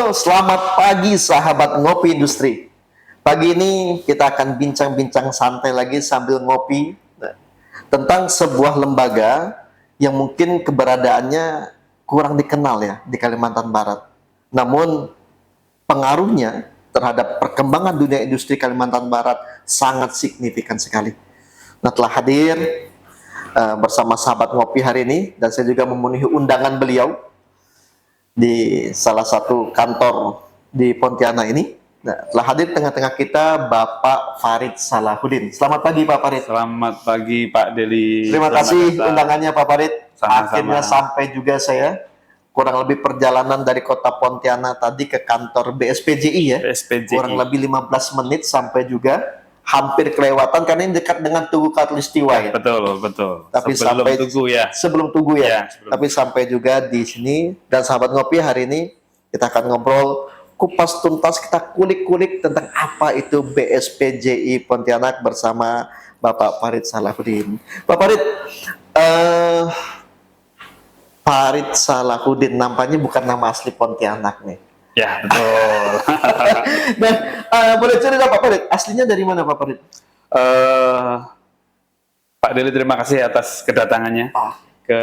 Halo, selamat pagi sahabat ngopi industri. Pagi ini kita akan bincang-bincang santai lagi sambil ngopi tentang sebuah lembaga yang mungkin keberadaannya kurang dikenal ya di Kalimantan Barat. Namun pengaruhnya terhadap perkembangan dunia industri Kalimantan Barat sangat signifikan sekali. Nah, telah hadir bersama sahabat ngopi hari ini dan saya juga memenuhi undangan beliau di salah satu kantor di Pontianak ini. Nah, telah hadir tengah-tengah kita Bapak Farid Salahuddin. Selamat pagi Pak Farid. Selamat pagi Pak Deli. Terima kasih undangannya Pak Farid. Sama-sama. Akhirnya sampai juga saya. Kurang lebih perjalanan dari kota Pontianak tadi ke kantor BSPJI ya. BSPJI. Kurang lebih 15 menit sampai juga. Hampir kelewatan karena ini dekat dengan Tugu Katulistiwa ya. Betul. Tapi sebelum sampai Tugu ya. Sebelum Tugu ya. Ya, sebelum. Tapi sampai juga di sini dan sahabat ngopi hari ini kita akan ngobrol kupas tuntas, kita kulik-kulik tentang apa itu BSPJI Pontianak bersama Bapak Farid Salahuddin. Pak Farid, Farid Salahuddin nampaknya bukan nama asli Pontianak nih. Ya, betul. Dan boleh cerita Pak Farid, aslinya dari mana Pak Farid? Pak Deli, terima kasih atas kedatangannya ke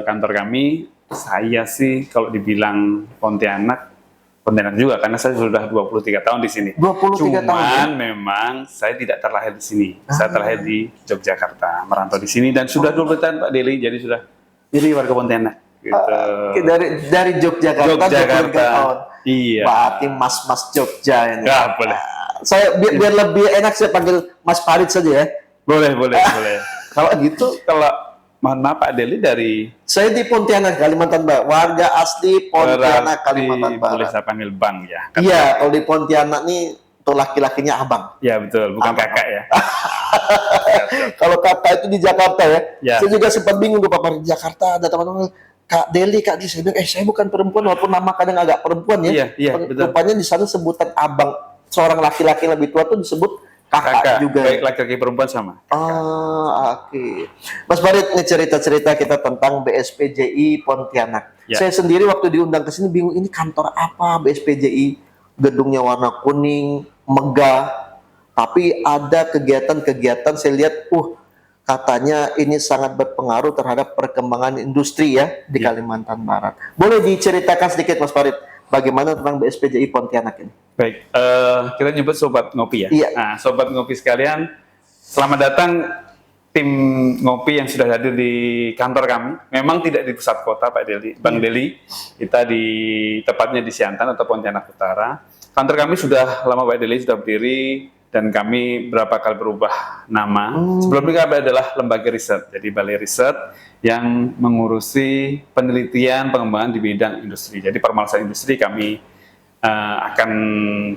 kantor kami. Saya sih kalau dibilang Pontianak juga karena saya sudah 23 tahun di sini. 23 tahun. Cuman memang saya tidak terlahir di sini. Saya terlahir di Yogyakarta, merantau di sini dan sudah 20 tahun Pak Deli, jadi sudah jadi warga Pontianak. Gitu. Dari Yogyakarta 23 tahun. Iya. Berarti Mas Jogja ini. Ya, boleh. Saya biar lebih enak saya panggil Mas Farid saja ya. Boleh. Kalau gitu, mohon maaf Pak Deli dari... Saya di Pontianak, Kalimantan Barat. Warga asli Pontianak, Kalimantan Barat. Boleh saya panggil Bang ya? Iya, kalau di Pontianak nih untuk laki-lakinya abang. Ya betul, bukan Abang. kakak ya. Kalau kakak itu di Jakarta ya. Ya. Saya juga sempat bingung tuh Pak, di Jakarta ada teman-teman Kak Deli, Kak Di, saya bilang, saya bukan perempuan walaupun nama kadang agak perempuan ya. Iya, betul. Rupanya di sana sebutan abang, seorang laki-laki yang lebih tua tuh disebut kakak juga. Baik laki-laki perempuan sama. Oke. Mas Farid, ini cerita-cerita kita tentang BSPJI Pontianak. Ya. Saya sendiri waktu diundang ke sini bingung ini kantor apa BSPJI, gedungnya warna kuning, megah, tapi ada kegiatan-kegiatan saya lihat, katanya ini sangat berpengaruh terhadap perkembangan industri ya di Kalimantan Barat. Boleh diceritakan sedikit Mas Farid, bagaimana tentang BSPJI Pontianak ini? Baik, kita nyebut Sobat Ngopi ya. Iya. Nah, Sobat Ngopi sekalian, selamat datang tim ngopi yang sudah hadir di kantor kami. Memang tidak di pusat kota Pak Deli, Bang Deli. Kita tepatnya di Siantan atau Pontianak Utara. Kantor kami sudah lama Pak Deli, sudah berdiri dan kami berapa kali berubah nama. Sebelumnya kami adalah lembaga riset, jadi balai riset yang mengurusi penelitian pengembangan di bidang industri. Jadi permasalahan industri kami akan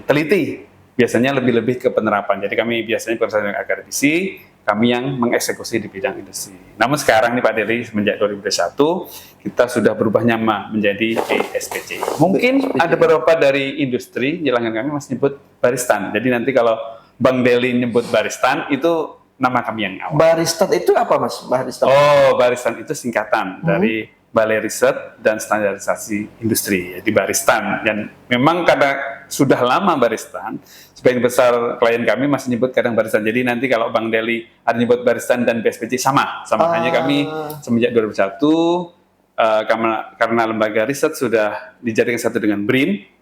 teliti, biasanya lebih-lebih ke penerapan. Jadi kami biasanya bersama dengan akademisi, kami yang mengeksekusi di bidang industri. Namun sekarang nih Pak Deli, semenjak 2021 kita sudah berubah nama menjadi BSPJI. Mungkin ada beberapa dari industri, jalangan kami masih nyebut Baristan. Jadi nanti kalau Bang Deli nyebut Baristan, itu nama kami yang awal. Baristan itu apa Mas? Baristan? Oh, Baristan itu singkatan dari Balai Riset dan Standarisasi Industri, jadi Baristan. Dan memang karena sudah lama Baristan, sebagian besar klien kami masih nyebut kadang Baristan. Jadi nanti kalau Bang Deli ada nyebut Baristan dan BSPJI sama. Hanya kami semenjak 2001, karena lembaga riset sudah dijadikan satu dengan BRIN,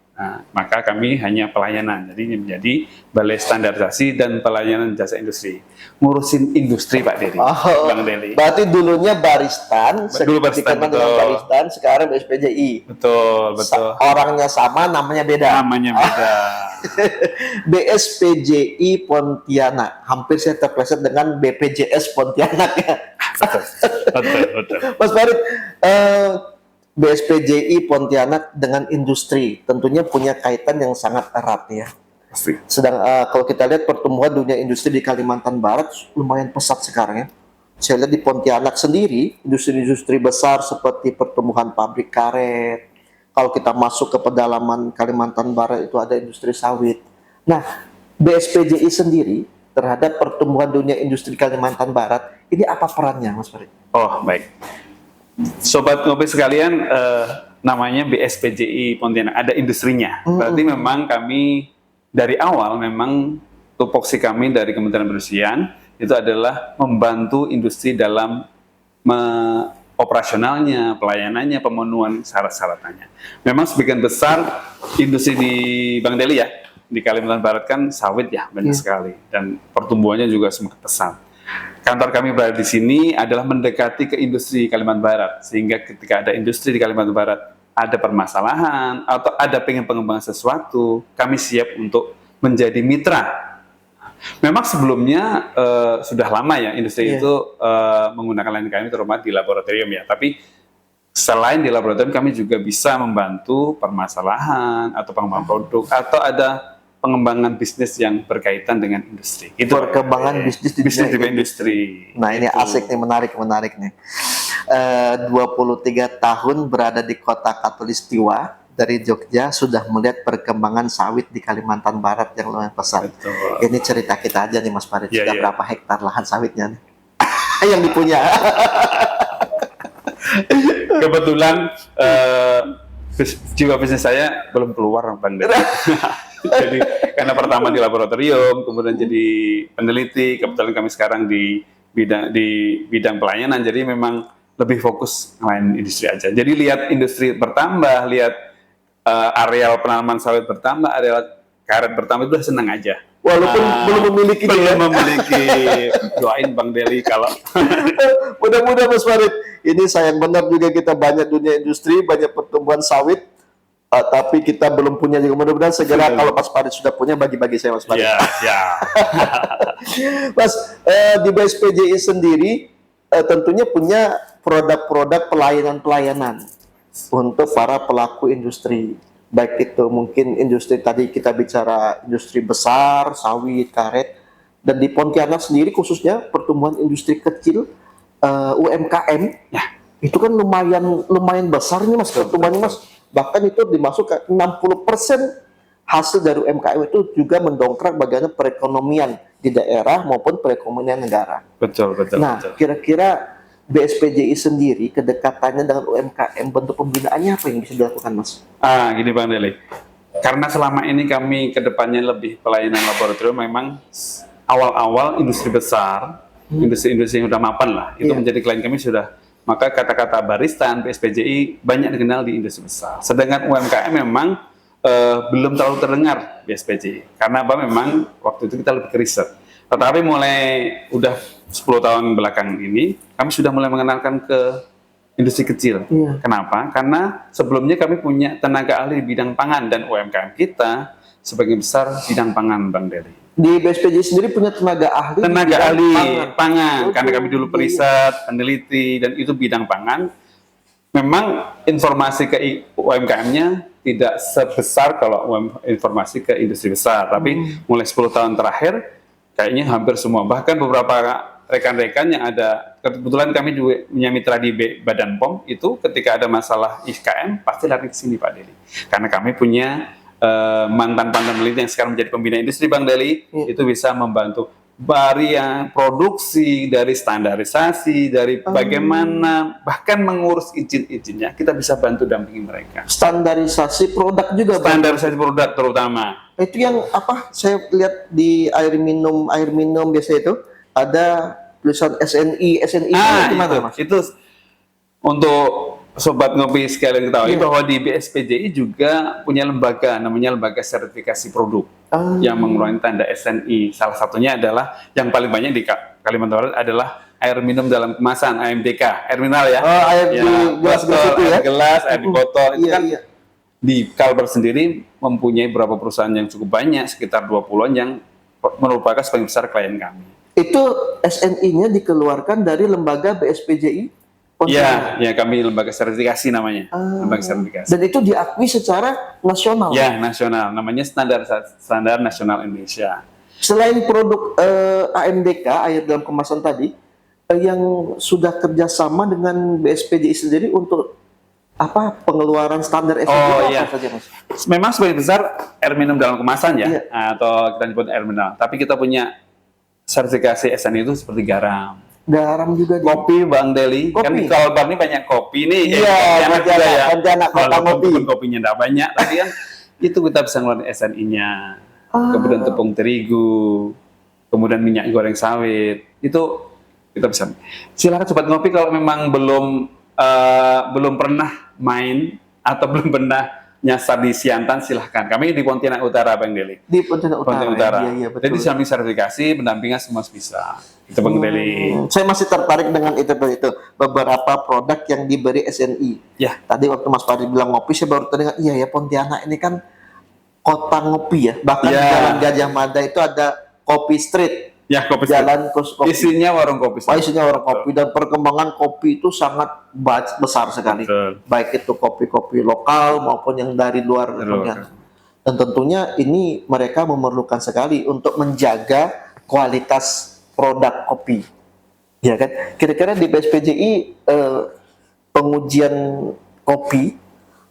maka kami hanya pelayanan. Jadi ini menjadi Balai Standarisasi dan Pelayanan Jasa Industri. Ngurusin industri Pak Deli, Bang Deli. Berarti dulunya Baristan, Dulu Baristan, dengan Baristan, sekarang BSPJI. Betul. Orangnya sama, namanya beda. Namanya beda. BSPJI Pontianak. Hampir saya terpleset dengan BPJS Pontianak ya. Betul. Mas Farid, BSPJI Pontianak dengan industri tentunya punya kaitan yang sangat erat ya. Pasti. Sedang kalau kita lihat pertumbuhan dunia industri di Kalimantan Barat lumayan pesat sekarang ya. Saya lihat di Pontianak sendiri, industri-industri besar seperti pertumbuhan pabrik karet. Kalau kita masuk ke pedalaman Kalimantan Barat itu ada industri sawit. Nah, BSPJI sendiri terhadap pertumbuhan dunia industri Kalimantan Barat, ini apa perannya Mas Farid? Oh, baik. Sobat Ngopi sekalian, namanya BSPJI Pontianak, ada industrinya. Berarti memang kami dari awal memang tupoksi kami dari Kementerian Perindustrian itu adalah membantu industri dalam operasionalnya, pelayanannya, pemenuhan syarat-syaratannya. Memang sebagian besar industri di Bang Deli ya, di Kalimantan Barat kan sawit ya banyak sekali dan pertumbuhannya juga semakin pesat. Kantor kami berada di sini adalah mendekati ke industri Kalimantan Barat, sehingga ketika ada industri di Kalimantan Barat ada permasalahan atau ada pengen pengembangan sesuatu, kami siap untuk menjadi mitra. Memang sebelumnya sudah lama ya industri itu menggunakan layanan kami terutama di laboratorium ya, tapi selain di laboratorium kami juga bisa membantu permasalahan atau pengembangan produk atau ada pengembangan bisnis yang berkaitan dengan industri. Itu perkembangan bisnis di industri. Nah, ini asik nih, menarik nih. 23 tahun berada di kota Katulistiwa dari Jogja, sudah melihat perkembangan sawit di Kalimantan Barat yang lumayan pesat. Betul. Ini cerita kita aja nih Mas Farid, Ya, sudah ya. berapa hektar lahan sawitnya nih? yang dipunya. Kebetulan jiwa bisnis saya belum keluar Bang Deli. Jadi karena pertama di laboratorium, kemudian jadi peneliti, kebetulan kami sekarang di bidang pelayanan, jadi memang lebih fokus ngelain industri aja. Jadi lihat industri bertambah, lihat areal penanaman sawit bertambah, areal karet bertambah, itu udah senang aja. Walaupun belum memiliki belum dia. memiliki. Doain Bang Deli kalau Mudah-mudahan Mas Farid. Ini sayang benar juga kita banyak dunia industri, banyak pertumbuhan sawit, tapi kita belum punya juga. Mudah-mudahan segera kalau Mas Farid sudah punya, bagi-bagi saya Mas Farid. ya, ya. Mas, di BSPJI sendiri tentunya punya produk-produk pelayanan-pelayanan untuk para pelaku industri. Baik itu mungkin industri tadi kita bicara industri besar, sawit, karet, dan di Pontianak sendiri khususnya pertumbuhan industri kecil, UMKM, Ya. itu kan lumayan besar nih Mas pertumbuhannya Mas. Bahkan itu dimasuk ke 60% hasil dari UMKM itu juga mendongkrak bagaimana perekonomian di daerah maupun perekonomian negara. Betul. Nah, kira-kira BSPJI sendiri kedekatannya dengan UMKM, bentuk pembinaannya apa yang bisa dilakukan, Mas? Gini Bang Deli. Karena selama ini kami ke depannya lebih pelayanan laboratorium, memang awal-awal industri besar, industri-industri yang udah mapan lah, itu menjadi klien kami sudah. Maka kata-kata baristan, BSPJI banyak dikenal di industri besar. Sedangkan UMKM memang belum terlalu terdengar BSPJI. Karena apa? Memang waktu itu kita lebih ke riset. Tetapi mulai udah 10 tahun belakang ini, kami sudah mulai mengenalkan ke industri kecil. Kenapa? Karena sebelumnya kami punya tenaga ahli di bidang pangan dan UMKM kita sebagian besar bidang pangan, Bang Deli. Di BSPJI sendiri punya tenaga ahli di bidang Ahli pangan, Oh, karena kami dulu periset, peneliti, dan itu bidang pangan. Memang informasi ke UMKM-nya tidak sebesar kalau informasi ke industri besar, tapi mulai 10 tahun terakhir kayaknya hampir semua, bahkan beberapa rekan-rekan yang ada, kebetulan kami juga punya mitra di Badan POM, itu ketika ada masalah IKM pasti lari ke sini Pak Deli, karena kami punya mantan peneliti yang sekarang menjadi pembina industri Bang Deli, itu bisa membantu varian produksi, dari standarisasi, dari bagaimana bahkan mengurus izin-izinnya, kita bisa bantu dampingi mereka. standarisasi produk juga, Bang. Standarisasi produk terutama. Itu yang apa? Saya lihat di air minum biasa itu ada tulisan SNI itu gimana, Mas? Itu untuk Sobat Ngopi sekalian ketahui bahwa di BSPJI juga punya lembaga, namanya Lembaga Sertifikasi Produk, yang mengeluarkan tanda SNI. Salah satunya adalah yang paling banyak di Kalimantan Barat adalah air minum dalam kemasan, AMDK, air mineral ya. Air di gelas-gelas itu ya? Air gelas, air di botol, itu kan Iya. di Kalbar sendiri mempunyai beberapa perusahaan yang cukup banyak, sekitar 20-an yang merupakan sebagian besar klien kami. Itu SNI-nya dikeluarkan dari lembaga BSPJI? Ya, kami lembaga sertifikasi namanya, lembaga sertifikasi. Dan itu diakui secara nasional. Ya, nasional, namanya standar nasional Indonesia. Selain produk AMDK, air dalam kemasan tadi, yang sudah kerjasama dengan BSPJI sendiri untuk apa pengeluaran standar SNI apa saja, Mas? Memang sebagian besar air minum dalam kemasan ya, Iya. atau kita sebut air mineral. Tapi kita punya sertifikasi SNI itu seperti garam, Garam juga di Kopi Bang Deli, kan Kopi. di Kalbar ini banyak kopi nih. Iya, Pontianak juga ya. Pontianak kota Walaupun kopi. kebun kopinya enggak banyak, tapi kan itu kita bisa ngeluarin SNI-nya. Kemudian tepung terigu, kemudian minyak goreng sawit. Itu kita bisa. Silakan Sobat Ngopi kalau memang belum pernah main atau belum pernah nyasar di Siantan, silahkan. Kami di Pontianak Utara, Bang Deli. di Pontianak Utara. Pontianak Utara. Iya, iya, betul. Jadi samping sertifikasi, pendampingan semua bisa. Itu Bang Deli. Saya masih tertarik dengan itu beberapa produk yang diberi SNI. Ya. Tadi waktu Mas Fahri bilang ngopi, saya baru teringat, iya ya Pontianak ini kan kota ngopi ya. Bahkan Ya. di Jalan Gajah Mada itu ada kopi street. Ya, kopi street. Jalan kopi. Isinya warung kopi. Isinya orang kopi, dan perkembangan kopi itu sangat besar sekali. Betul. Baik itu kopi-kopi lokal maupun yang dari luar. Pontianak. Dan tentunya ini mereka memerlukan sekali untuk menjaga kualitas produk kopi. Ya kan? Kira-kira di BSPJI pengujian kopi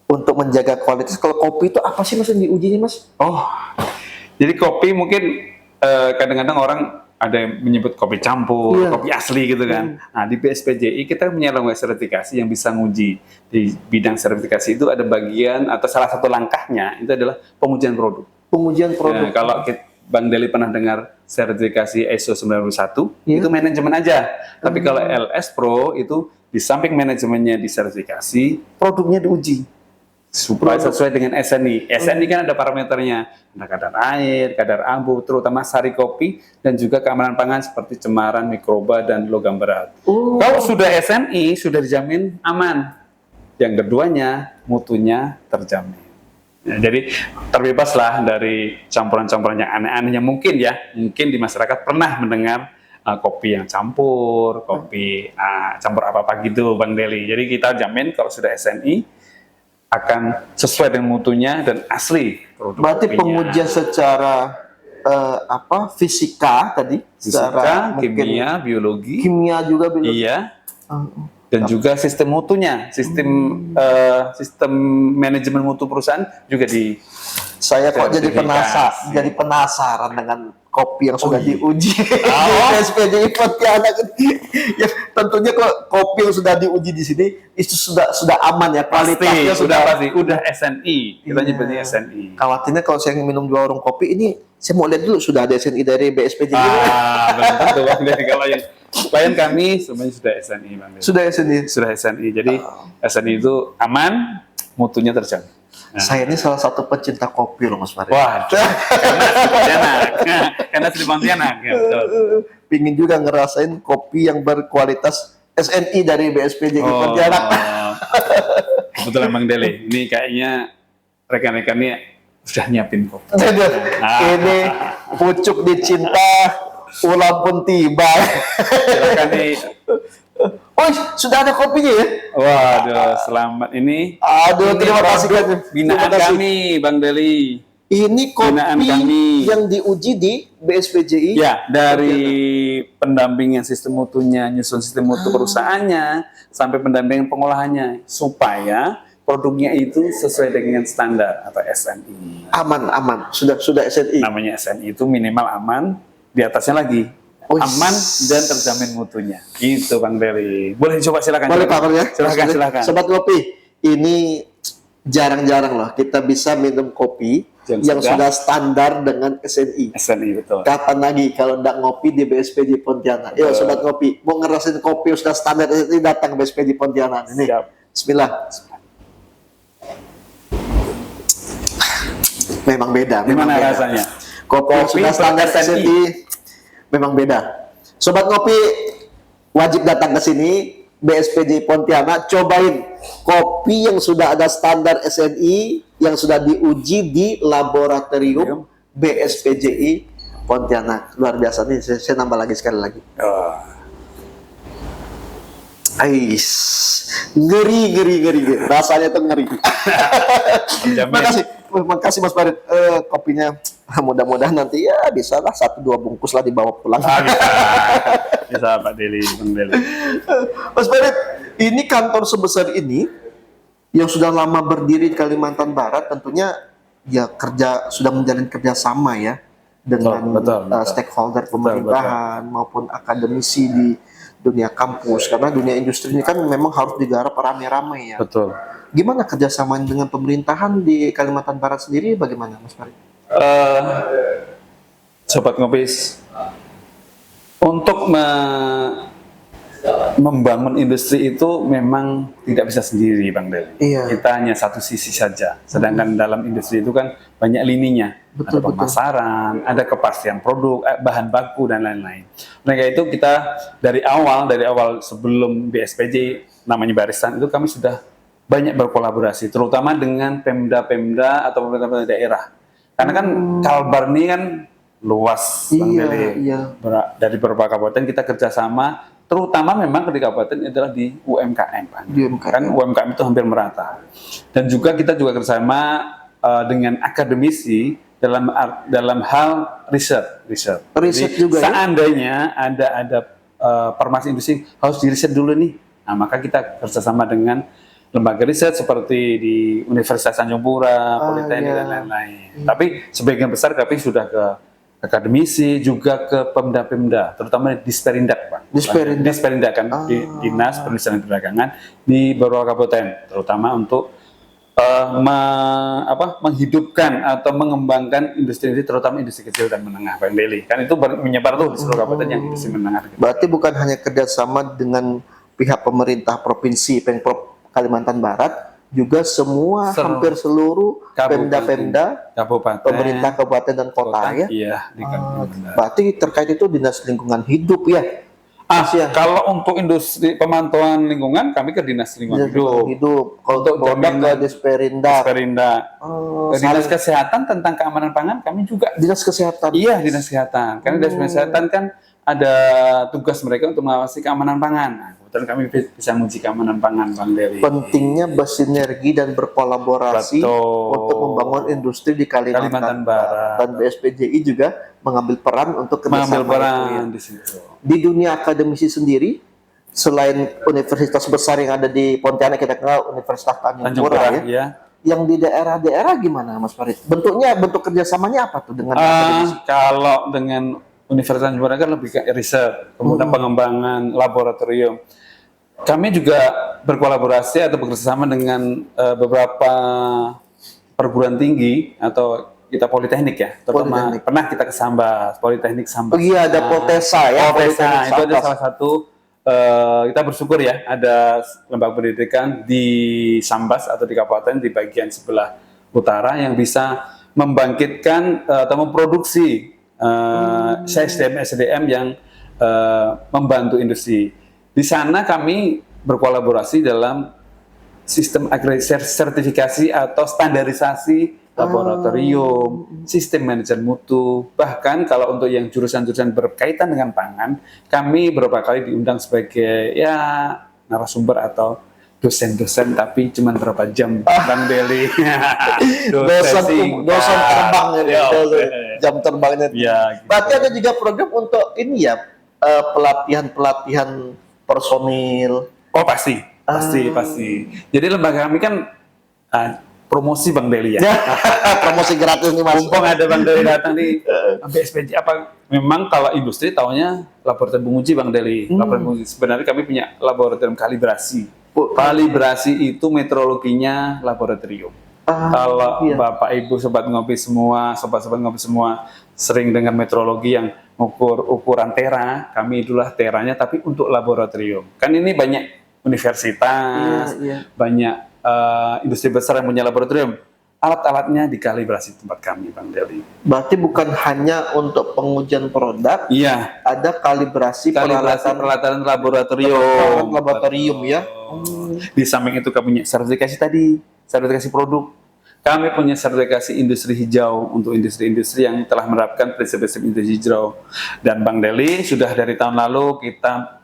untuk menjaga kualitas. Kalau kopi itu apa sih Mas yang diujinya Mas? Oh, jadi kopi mungkin kadang-kadang orang ada yang menyebut kopi campur, Iya. kopi asli gitu kan. Nah, di BSPJI kita punya lembaga sertifikasi yang bisa nguji. Di bidang sertifikasi itu ada bagian atau salah satu langkahnya itu adalah pengujian produk. Pengujian produk. Nah, kalau Bang Deli pernah dengar sertifikasi ISO 91, Iya. itu manajemen aja. Tapi kalau LS Pro itu di samping manajemennya disertifikasi, Produknya diuji. supaya sesuai dengan SNI. SNI kan ada parameternya, ada kadar air, kadar abu, terutama sari kopi, dan juga keamanan pangan seperti cemaran, mikroba, dan logam berat. Oh. Kalau sudah SNI, sudah dijamin aman. Yang keduanya, mutunya terjamin. Ya, jadi terbebaslah dari campuran-campuran yang aneh-aneh yang mungkin di masyarakat pernah mendengar kopi yang campur, kopi campur apa-apa gitu, Bang Deli. Jadi kita jamin kalau sudah SNI, akan sesuai dengan mutunya dan asli produk Berarti kopinya. pengujian secara fisika tadi, Fisika, mungkin kimia, biologi, kimia juga biologi. iya, dan juga sistem mutunya, sistem manajemen mutu perusahaan juga di Saya kok jadi sertifikasi. penasaran dengan kopi yang sudah diuji di Oh. SPJI Pontianak. Ya, tentunya kok kopi yang sudah diuji di sini itu sudah aman ya, kualitasnya sudah pasti, udah SNI, kita Iya. nyebutnya SNI. Khawatirnya kalau saya minum di warung kopi ini, saya mau lihat dulu sudah ada SNI dari BSPJI. Belum tentu Bang Deli. Kalau yang klien kami semuanya sudah SNI, Bang Deli. Sudah SNI. Sudah SNI. Jadi SNI itu aman, mutunya terjamin. Saya ini salah satu pecinta kopi loh Mas Farid. Wah, karena asli Pontianak, ya, betul. Pingin juga ngerasain kopi yang berkualitas SNI dari BSPJI Pontianak. Kebetulan Bang Deli, ini kayaknya rekan-rekannya sudah nyiapin kopi. Jadi, ini pucuk dicinta, ulang pun tiba. Silakan nih. Oh, sudah ada kopinya ya? Waduh, selamat ini. Aduh, Ini terima kasih produk kan. binaan Terima kasih. kami, Bang Deli. Ini Binaan kopi kami. yang diuji di BSPJI. Ya, dari pendampingan sistem mutunya, nyusun sistem mutu perusahaannya, sampai pendampingan pengolahannya, supaya produknya itu sesuai dengan standar atau SNI. Aman. Sudah SNI. Namanya SNI itu minimal aman, di atasnya lagi Oh, aman dan terjamin mutunya. Itu Bang Deli. Boleh coba silakan. Boleh Pak ya? Silakan. Sobat kopi, ini jarang-jarang loh kita bisa minum kopi yang sudah standar dengan SNI. SNI betul. Kapan lagi kalau nggak ngopi di BSPJ Pontianak? Yuk sobat kopi, mau ngerasain kopi yang sudah standar SNI, datang ke BSPJ Pontianak. Ini. Siap. Bismillah. Memang beda. Gimana beda. rasanya? Kopi yang sudah standar SNI. SNI memang beda. Sobat ngopi wajib datang ke sini BSPJ Pontianak, cobain kopi yang sudah ada standar SNI yang sudah diuji di laboratorium BSPJI Pontianak. Luar biasa nih, saya nambah lagi sekali lagi. Ais, ngeri. Rasanya tuh ngeri. Makasih Mas Farid. Kopinya mudah-mudahan nanti ya bisa lah 1-2 bungkus lah dibawa pulang. Bisa Pak Deli, Bang Deli. Mas Farid, ini kantor sebesar ini yang sudah lama berdiri di Kalimantan Barat, tentunya ya sudah menjalin kerjasama ya dengan betul. stakeholder pemerintahan maupun akademisi di dunia kampus, karena dunia industri ini kan memang harus digarap rame-rame ya. Betul. Gimana kerjasama dengan pemerintahan di Kalimantan Barat sendiri, bagaimana Mas Farid? Eh, Sobat Ngopis, untuk membangun industri itu memang tidak bisa sendiri, Bang Deli. Iya. Kita hanya satu sisi saja. Sedangkan dalam industri itu kan banyak lininya. Betul, Ada pemasaran, ada kepastian produk, bahan baku dan lain-lain. Mereka itu kita dari awal sebelum BSPJ namanya Barisan itu kami sudah banyak berkolaborasi, terutama dengan Pemda-Pemda atau pemerintah daerah. Karena kan Kalbar ini kan luas, Bang Iya, Deli. iya. Dari beberapa kabupaten kita kerjasama, terutama memang di kabupaten adalah di UMKM, Pak. Di UMKM. Kan UMKM itu hampir merata. Dan juga kita juga kerjasama dengan akademisi dalam hal riset. Riset Jadi, juga ya? seandainya ada farmasi industri harus diriset dulu nih. Nah, maka kita kerjasama dengan lembaga riset seperti di Universitas Tanjung Pura, Politeknik iya. dan lain-lain. Tapi sebagian besar kami sudah ke akademisi, juga ke Pemda-Pemda, terutama Disperindak, Pak. Disperindak kan, di Dinas Perindustrian dan Perdagangan di beberapa kabupaten, terutama untuk menghidupkan atau mengembangkan industri, terutama industri kecil dan menengah, Pak Deli. Kan itu menyebar tuh di seluruh kabupaten yang industri menengah. Berarti bukan hanya kerjasama dengan pihak pemerintah provinsi, Pemprov Kalimantan Barat, juga hampir seluruh Pemda-Pemda, kabupaten, pemerintah kabupaten dan kota ya. Iya, di Kalimantan. Berarti terkait itu Dinas Lingkungan Hidup ya. Ya. Kalau untuk industri pemantauan lingkungan, kami ke Dinas Lingkungan Hidup. Kalau untuk produk ke Disperindak. Dinas Kesehatan tentang keamanan pangan, kami juga. Dinas Kesehatan. Iya, Dinas Kesehatan. Karena Dinas Kesehatan kan ada tugas mereka untuk mengawasi keamanan pangan. Nah, kebetulan kami bisa menguji keamanan pangan, Bang Deli. Pentingnya bersinergi dan berkolaborasi untuk membangun industri di Kalimantan Barat. Dan BSPJI juga mengambil peran untuk kerjasama di situ. Di dunia akademisi sendiri, selain universitas besar yang ada di Pontianak, kita kenal Universitas Tanjung Pura ya. Yang di daerah-daerah gimana, Mas Farid? Bentuk kerjasamanya apa tuh dengan akademisi? Kalau dengan Universitas Tanjung Pura kan lebih ke riset, kemudian pengembangan laboratorium. Kami juga berkolaborasi atau bekerjasama dengan beberapa perguruan tinggi atau kita politeknik ya, terutama pernah kita ke Sambas, Politeknik Sambas. Oh iya, ada Potesa ya. Potesa itu ada salah satu, kita bersyukur ya, ada lembaga pendidikan di Sambas atau di kabupaten di bagian sebelah utara yang bisa membangkitkan atau memproduksi SDM yang membantu industri. Di sana kami berkolaborasi dalam sistem sertifikasi atau standarisasi laboratorium, sistem manajemen mutu. Bahkan kalau untuk yang jurusan-jurusan berkaitan dengan pangan, kami beberapa kali diundang sebagai narasumber atau dosen-dosen, tapi cuma berapa jam, Bang Deli. dosen terbang ya, jam terbangnya. Ya, gitu. Berarti ada juga program untuk ini ya, pelatihan personil. Oh pasti. Jadi lembaga kami kan promosi, Bang Deli ya. Promosi gratis nih Mas. Mumpung ada Bang Deli datang di BSPJ apa? Memang kalau industri taunya laboratorium penguji, Bang Deli. Laboratorium penguji. Sebenarnya kami punya laboratorium kalibrasi. Kalibrasi itu metrologinya laboratorium. Kalau Bapak Ibu sobat ngopi semua sering dengan metrologi yang ukuran tera, kami itulah teranya tapi untuk laboratorium. Kan ini banyak universitas, banyak industri besar yang punya laboratorium. Alat-alatnya dikalibrasi tempat kami, Bang Deli. Berarti bukan hanya untuk pengujian produk, ada kalibrasi peralatan laboratorium. Ya. Di samping itu kami punya sertifikasi produk. Kami punya sertifikasi industri hijau untuk industri-industri yang telah menerapkan prinsip-prinsip industri hijau. Dan Bang Deli sudah dari tahun lalu kita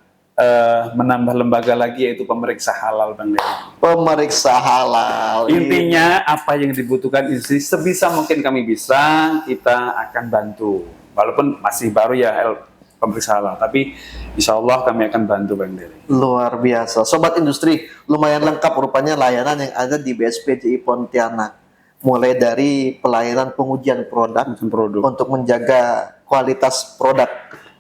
menambah lembaga lagi, yaitu pemeriksa halal, Bang Deli. Pemeriksa halal. Intinya apa yang dibutuhkan industri sebisa mungkin kami bisa, kita akan bantu. Walaupun masih baru ya pemeriksa halal, tapi insya Allah kami akan bantu, Bang Deli. Luar biasa. Sobat industri, lumayan lengkap rupanya layanan yang ada di BSPJI Pontianak. Mulai dari pelayanan pengujian produk untuk menjaga kualitas produk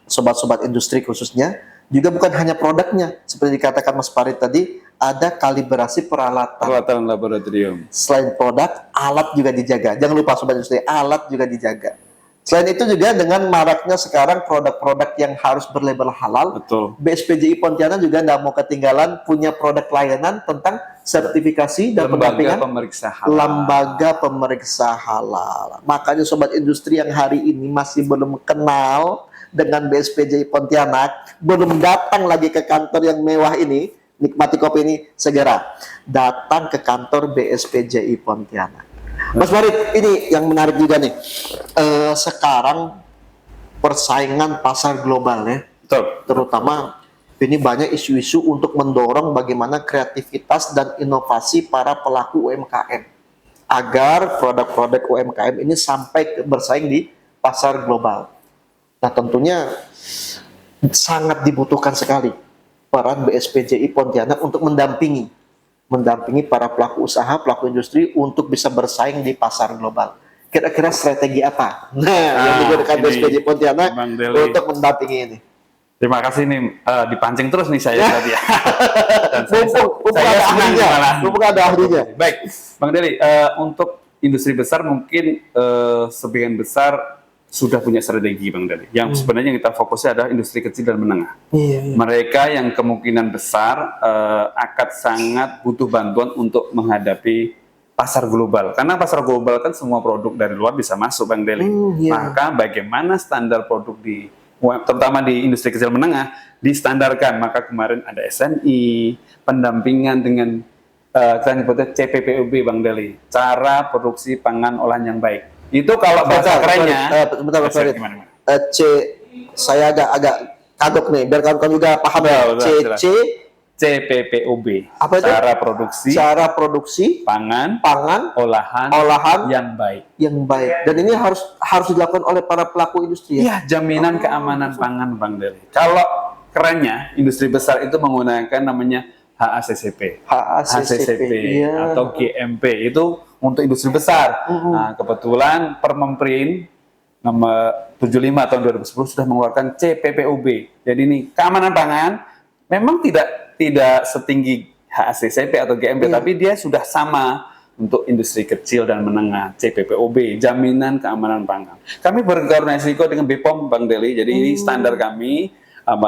sobat-sobat industri khususnya, Juga bukan hanya produknya, seperti dikatakan Mas Farid tadi, ada kalibrasi peralatan. Peralatan laboratorium. Selain produk, alat juga dijaga. Jangan lupa Sobat Industri, alat juga dijaga. Selain itu juga dengan maraknya sekarang produk-produk yang harus berlabel halal, Betul. BSPJI Pontianak juga tidak mau ketinggalan punya produk layanan tentang sertifikasi dan Lembaga pendampingan pemeriksa halal. lembaga pemeriksa halal. Makanya Sobat Industri yang hari ini masih belum kenal dengan BSPJI Pontianak, belum datang lagi ke kantor yang mewah ini, nikmati kopi ini, segera datang ke kantor BSPJI Pontianak. Mas Farid, ini yang menarik juga nih. Sekarang persaingan pasar global ya, Betul. terutama ini banyak isu-isu untuk mendorong bagaimana kreativitas dan inovasi para pelaku UMKM agar produk-produk UMKM ini sampai bersaing di pasar global. Nah, tentunya sangat dibutuhkan sekali peran BSPJI Pontianak untuk mendampingi para pelaku usaha, pelaku industri untuk bisa bersaing di pasar global. Kira-kira strategi apa? Nah, yang digunakan ini, BSPJI Pontianak Bang Deli. untuk mendampingi ini. Terima kasih nih, dipancing terus nih saya tadi ya. Dan Mumpung ada senang ahlinya. malah. Mumpung ada ahlinya. Baik, Bang Deli, untuk industri besar mungkin sebagian besar sudah punya strategi, Bang Deli. Yang sebenarnya yang kita fokusnya adalah industri kecil dan menengah. Iya. Mereka yang kemungkinan besar akan sangat butuh bantuan untuk menghadapi pasar global. Karena pasar global kan semua produk dari luar bisa masuk, Bang Deli. Iya. Maka bagaimana standar produk terutama di industri kecil menengah distandarkan. Maka kemarin ada SNI, pendampingan dengan kita nyebutnya CPPOB, Bang Deli. Cara produksi pangan olahan yang baik. Itu kalau bahasa kerennya. Bentar, Mas Farid. Gimana? Saya agak kagok nih, biar kawan-kawan juga paham ya. Betul, C, CPPOB. Apa itu? Cara produksi pangan olahan yang baik. Dan ini harus dilakukan oleh para pelaku industri ya. Iya, jaminan keamanan pangan, Bang Deli. Kalau kerennya industri besar itu menggunakan namanya HACCP, iya. atau GMP, itu untuk industri besar. Nah, kebetulan Permemprin nomor 75 tahun 2010 sudah mengeluarkan CPPOB. Jadi ini keamanan pangan memang tidak setinggi HACCP atau GMP, tapi dia sudah sama untuk industri kecil dan menengah. CPPOB, jaminan keamanan pangan. Kami berkoordinasi dengan BPOM, Bang Deli. Jadi ini standar kami,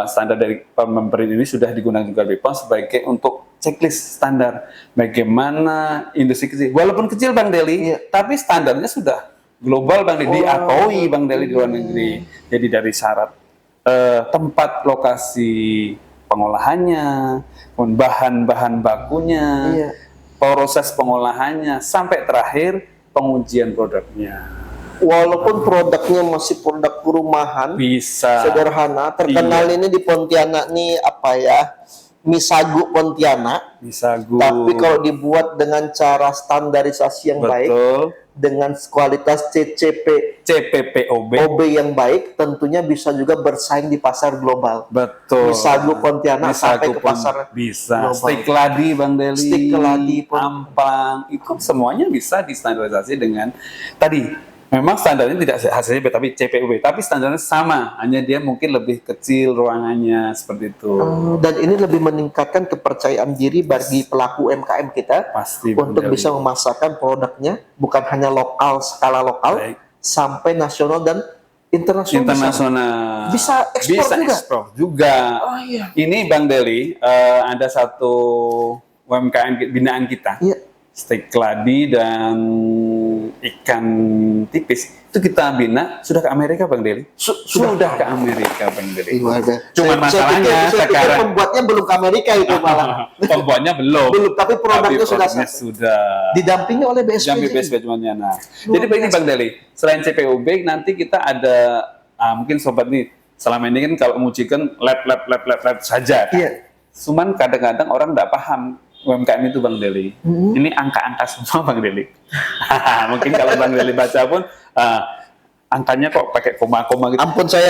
standar dari Permemprin ini sudah digunakan juga BPOM sebagai untuk checklist standar bagaimana industri kecil. Walaupun kecil, Bang Deli, tapi standarnya sudah global, Bang Deli, diakui, Bang Deli, di luar negeri. Jadi dari syarat tempat lokasi pengolahannya, bahan-bahan bakunya, proses pengolahannya, sampai terakhir pengujian produknya. Walaupun produknya masih produk rumahan, Bisa sederhana, terkenal ini di Pontianak nih apa ya? Misagu Pontianak. Misagu. Tapi kalau dibuat dengan cara standarisasi yang baik, dengan kualitas CPPOB yang baik, tentunya bisa juga bersaing di pasar global. Betul. Misagu Pontianak sampai ke pasar bisa. global. Stik keladi, Bang Deli. Stik keladi, amplang, itu semuanya bisa distandarisasi dengan tadi. Memang standarnya tidak HACCP tapi CPOB, tapi standarnya sama, hanya dia mungkin lebih kecil ruangannya, seperti itu. Dan ini lebih meningkatkan kepercayaan diri bagi pelaku UMKM kita. Pasti, untuk bisa memasarkan produknya bukan hanya skala lokal, sampai nasional dan internasional. Bisa ekspor juga. Oh, iya. Ini, Bang Deli, ada satu UMKM binaan kita. Iya. Stik keladi dan ikan tipis itu kita bina sudah ke Amerika, Bang Deli. Sudah ke Amerika, Bang Deli. Cuma masalahnya sekarang pembuatnya belum ke Amerika itu malah. Pembuatnya belum. Tapi produknya sudah didampingi oleh BSPJI. Nah, jadi begini, Bang Deli, selain CPOB nanti kita ada mungkin sobat nih selama ini kan kalau mengujikan lab saja. Iya. Cuman kadang-kadang orang nggak paham UMKM itu, Bang Deli. Ini angka-angka semua, Bang Deli. Mungkin kalau Bang Deli baca pun angkanya kok pakai koma-koma gitu. Ampun saya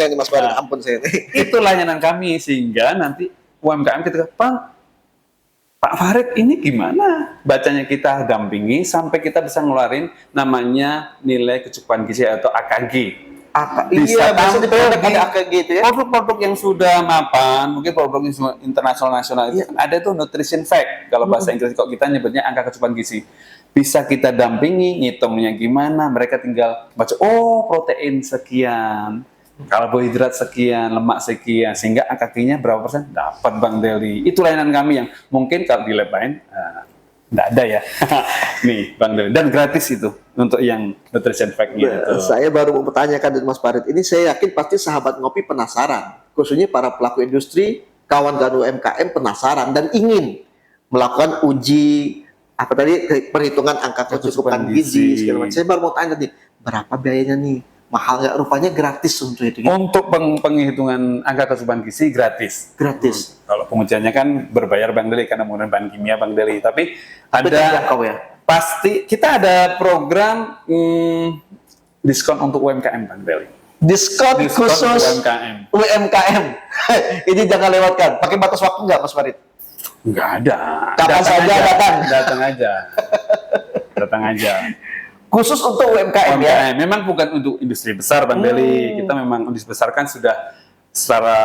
nih Mas Farid, ampun saya. Itu layanan kami sehingga nanti UMKM ketika Pak Farid ini gimana? Bacanya kita dampingi sampai kita bisa ngeluarin namanya nilai kecukupan gizi atau AKG. Iya, biasanya di produk di ada AKG gitu ya. produk-produk yang sudah mapan, mungkin produk yang sudah internasional nasional itu kan ada tuh nutrition fact kalau bahasa Inggris, kok kita nyebutnya angka kecukupan gizi. Bisa kita dampingi, ngitungnya gimana, mereka tinggal baca, oh protein sekian, karbohidrat sekian, lemak sekian, sehingga angka gizinya berapa persen dapat Bang Deli. Itu layanan kami yang mungkin kalau di lab lain nggak ada ya. Nih Bang Deli, dan gratis itu untuk yang nutrition fact-nya itu. Saya baru mau bertanyakan Mas Farid. Ini saya yakin pasti sahabat ngopi penasaran, khususnya para pelaku industri, kawan-kawan UMKM penasaran dan ingin melakukan uji apa tadi perhitungan angka kecukupan gizi segala macam. Saya baru mau tanya nih, berapa biayanya nih? Mahal nggak? Rupanya gratis untuk itu. Gitu. Untuk penghitungan angka kecukupan gizi gratis. Gratis. Kalau pengujiannya kan berbayar Bang Deli karena menggunakan bahan kimia Bang Deli. Tapi ada terjangkau ya. Pasti kita ada program diskon untuk UMKM Bang Deli. Diskon khusus UMKM. UMKM. Ini jangan lewatkan. Pakai batas waktu nggak Mas Farid? Nggak ada. Kapan saja datang. Datang aja. Datang aja. Khusus untuk UMKM ya? Memang bukan untuk industri besar Bang Deli. Kita memang industri besar kan sudah secara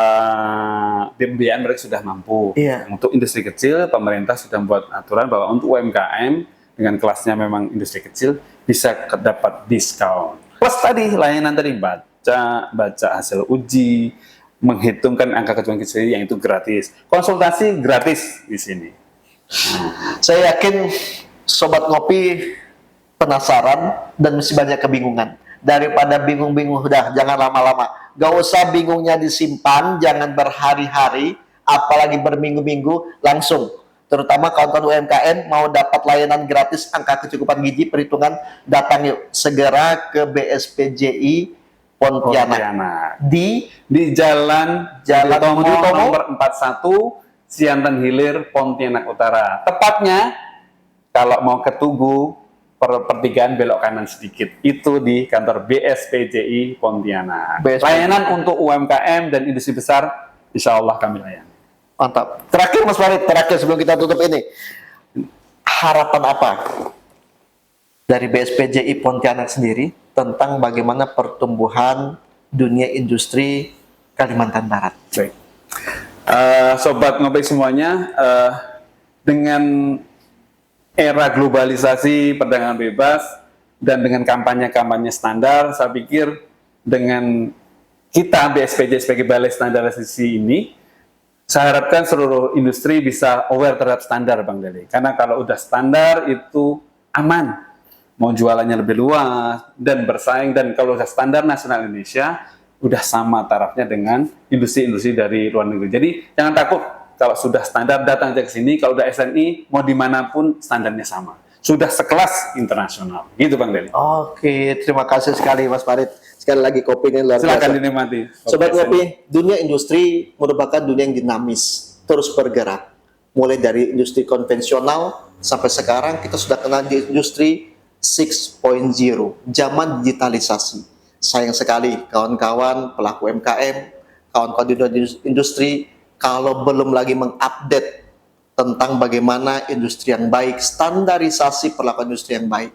pembiayaan mereka sudah mampu. Iya. Untuk industri kecil, pemerintah sudah membuat aturan bahwa untuk UMKM dengan kelasnya memang industri kecil bisa dapat diskon. Plus tadi layanan tadi baca hasil uji, menghitungkan angka kecukupan gizi yang itu gratis. Konsultasi gratis di sini. Saya yakin sobat ngopi penasaran dan masih banyak kebingungan. Daripada bingung-bingung, udah jangan lama-lama. Gak usah bingungnya disimpan, jangan berhari-hari, apalagi berminggu-minggu, langsung. Terutama kawan-kawan UMKM mau dapat layanan gratis angka kecukupan gizi perhitungan, datang yuk segera ke BSPJI Pontianak. Di Jalan Budi Utomo nomor 41 Siantan Hilir Pontianak Utara. Tepatnya kalau mau ke Tugu pertigaan belok kanan sedikit, itu di kantor BSPJI Pontianak. Layanan untuk UMKM dan industri besar, insya Allah kami layani. Mantap. Terakhir Mas Farid, terakhir sebelum kita tutup ini, harapan apa dari BSPJI Pontianak sendiri tentang bagaimana pertumbuhan dunia industri Kalimantan Barat? Baik. Sobat ngopi semuanya, dengan era globalisasi perdagangan bebas dan dengan kampanye-kampanye standar, saya pikir dengan kita BSPJ sebagai balai standarisasi ini, saya harapkan seluruh industri bisa aware terhadap standar Bang Deli. Karena kalau udah standar itu aman, mau jualannya lebih luas dan bersaing, dan kalau udah standar nasional Indonesia, udah sama tarafnya dengan industri-industri dari luar negeri. Jadi jangan takut. Kalau sudah standar datang aja ke sini, kalau udah SNI mau dimanapun standarnya sama. Sudah sekelas internasional. Gitu Bang Deli. Oke, terima kasih sekali Mas Farid. Sekali lagi kopinya luar biasa. Silakan dinikmati. Sobat ngopi, dunia industri merupakan dunia yang dinamis, terus bergerak. Mulai dari industri konvensional sampai sekarang kita sudah kenal di industri 6.0, zaman digitalisasi. Sayang sekali kawan-kawan pelaku UMKM, kawan-kawan di dunia industri kalau belum lagi mengupdate tentang bagaimana industri yang baik, standarisasi perlakuan industri yang baik.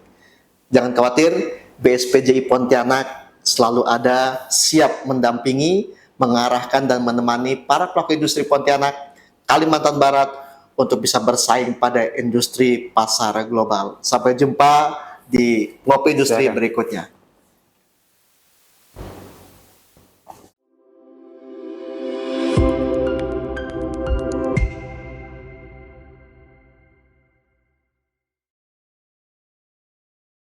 Jangan khawatir, BSPJI Pontianak selalu ada, siap mendampingi, mengarahkan dan menemani para pelaku industri Pontianak, Kalimantan Barat untuk bisa bersaing pada industri pasar global. Sampai jumpa di Ngopi Industri berikutnya.